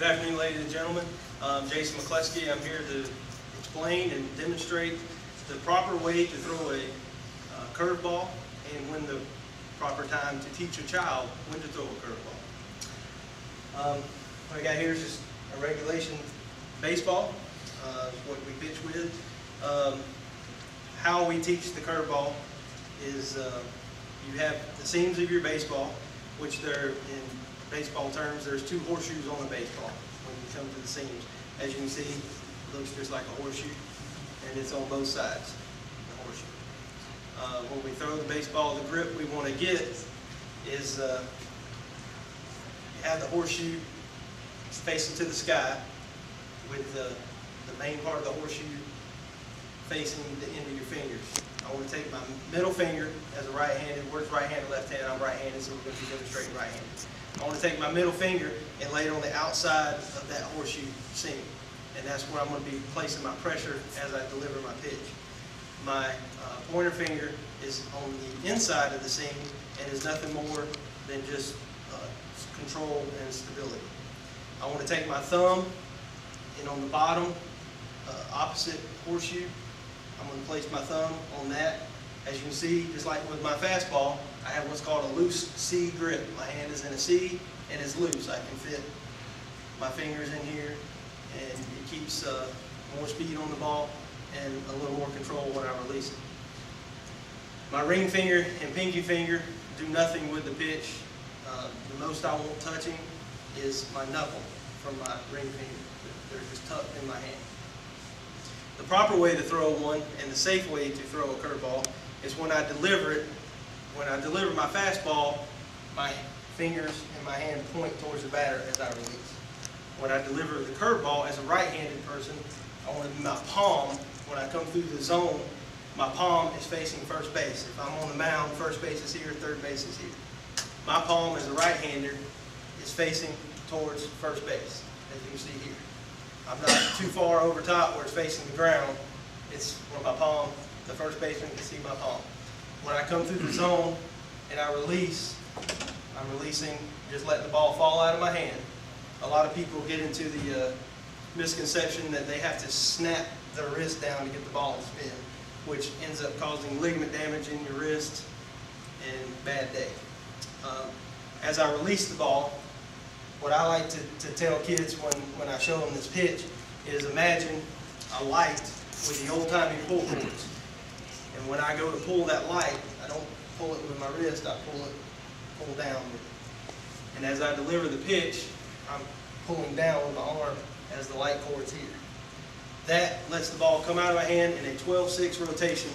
Good afternoon, ladies and gentlemen. I'm Jason McCleskey. I'm here to explain and demonstrate the proper way to throw a curveball and when the proper time to teach a child when to throw a curveball. What I got here is just a regulation baseball, what we pitch with. How we teach the curveball is you have the seams of your baseball, which they're in baseball terms, there's two horseshoes on the baseball when you come to the seams. As you can see, it looks just like a horseshoe, and it's on both sides, the horseshoe. When we throw the baseball, the grip we want to get is you have the horseshoe facing to the sky with the main part of the horseshoe facing the end of your fingers. I want to take my middle finger as a right-handed, we're right-handed, left-handed, I'm right-handed, so we're going to be demonstrating right-handed. I want to take my middle finger and lay it on the outside of that horseshoe seam. And that's where I'm going to be placing my pressure as I deliver my pitch. My pointer finger is on the inside of the seam and is nothing more than just control and stability. I want to take my thumb and on the bottom, opposite horseshoe, I'm going to place my thumb on that. As you can see, just like with my fastball, I have what's called a loose C grip. My hand is in a C and it's loose. I can fit my fingers in here and it keeps more speed on the ball and a little more control when I release it. My ring finger and pinky finger do nothing with the pitch. The most I won't touching is my knuckle from my ring finger. They're just tucked in my hand. The proper way to throw one and the safe way to throw a curveball is when I deliver it. When I deliver my fastball, my fingers and my hand point towards the batter as I release. When I deliver the curveball as a right-handed person, I want my palm, when I come through the zone, my palm is facing first base. If I'm on the mound, first base is here, third base is here. My palm as a right-hander is facing towards first base, as you can see here. I'm not too far over top where it's facing the ground. It's where my palm, the first baseman can see my palm. When I come through the zone and I release, I'm releasing, just letting the ball fall out of my hand. A lot of people get into the misconception that they have to snap their wrist down to get the ball to spin, which ends up causing ligament damage in your wrist and bad day. As I release the ball, what I like to tell kids when I show them this pitch is imagine a light with the old-timey pull cords. And when I go to pull that light, I don't pull it with my wrist, I pull down with it. And as I deliver the pitch, I'm pulling down with my arm as the light cord's here. That lets the ball come out of my hand in a 12-6 rotation,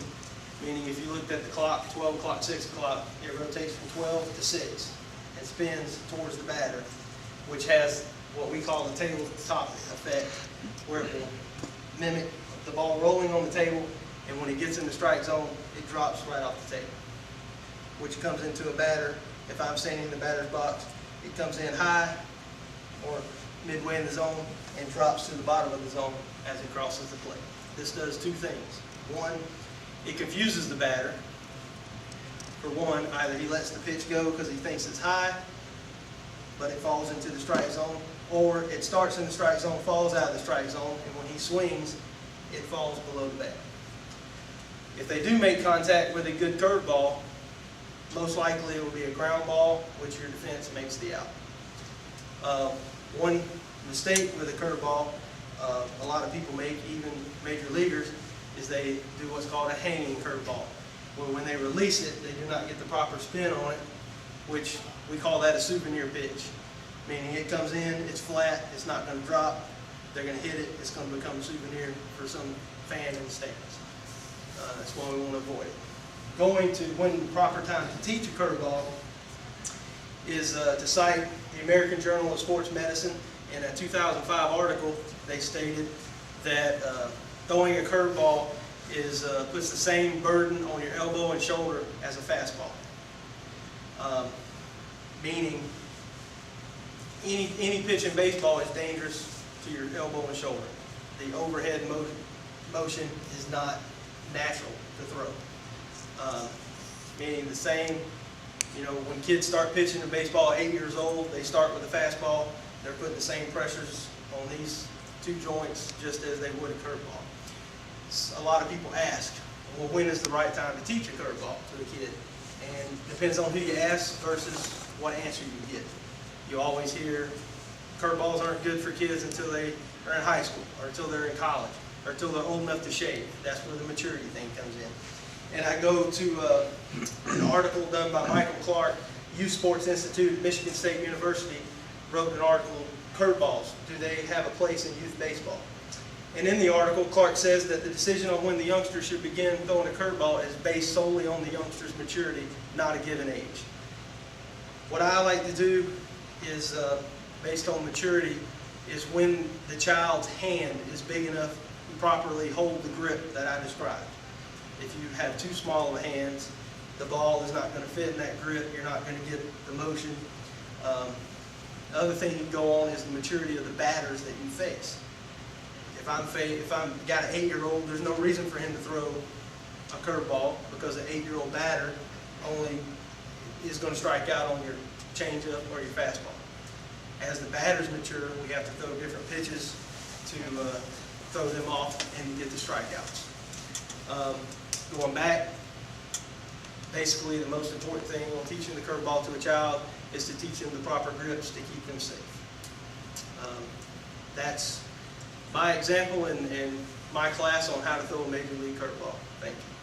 meaning if you looked at the clock, 12 o'clock, 6 o'clock, it rotates from 12 to 6 and spins towards the batter, which has what we call the tabletop effect, where it will mimic the ball rolling on the table, and when it gets in the strike zone, it drops right off the table, which comes into a batter. If I'm standing in the batter's box, it comes in high or midway in the zone and drops to the bottom of the zone as it crosses the plate. This does two things. One, it confuses the batter. For one, either he lets the pitch go because he thinks it's high, but it falls into the strike zone, or it starts in the strike zone, falls out of the strike zone, and when he swings, it falls below the bat. If they do make contact with a good curveball, most likely it will be a ground ball, which your defense makes the out. One mistake with a curveball, a lot of people make, even major leaguers, is they do what's called a hanging curveball, where when they release it, they do not get the proper spin on it, which we call that a souvenir pitch, meaning it comes in, it's flat, it's not going to drop, they're going to hit it, it's going to become a souvenir for some fan in the stands. That's why we want to avoid it. Going to when the proper time to teach a curveball is to cite the American Journal of Sports Medicine. In a 2005 article, they stated that throwing a curveball puts the same burden on your elbow and shoulder as a fastball. Meaning any pitch in baseball is dangerous to your elbow and shoulder. The overhead motion is not natural to throw. Meaning the same, when kids start pitching in baseball at 8 years old, they start with a fastball They're putting the same pressures on these two joints just as they would a curveball. A lot of people ask, well, when is the right time to teach a curveball to a kid? And it depends on who you ask versus what answer you get. You always hear curveballs aren't good for kids until they are in high school, or until they're in college, or until they're old enough to shave. That's where the maturity thing comes in. And I go to an article done by Michael Clark, Youth Sports Institute at Michigan State University, wrote an article, Curveballs, do they have a place in youth baseball? And in the article, Clark says that the decision on when the youngster should begin throwing a curveball is based solely on the youngster's maturity, not a given age. What I like to do is, based on maturity, is when the child's hand is big enough to properly hold the grip that I described. If you have too small of hands, the ball is not going to fit in that grip, you're not going to get the motion. The other thing you go on is the maturity of the batters that you face. If I've got an 8-year-old, there's no reason for him to throw a curveball because an 8-year-old batter only is going to strike out on your changeup or your fastball. As the batters mature, we have to throw different pitches to throw them off and get the strikeouts. Going back, basically the most important thing on teaching the curveball to a child is to teach them the proper grips to keep them safe. That's my example and my class on how to throw a major league curveball. Thank you.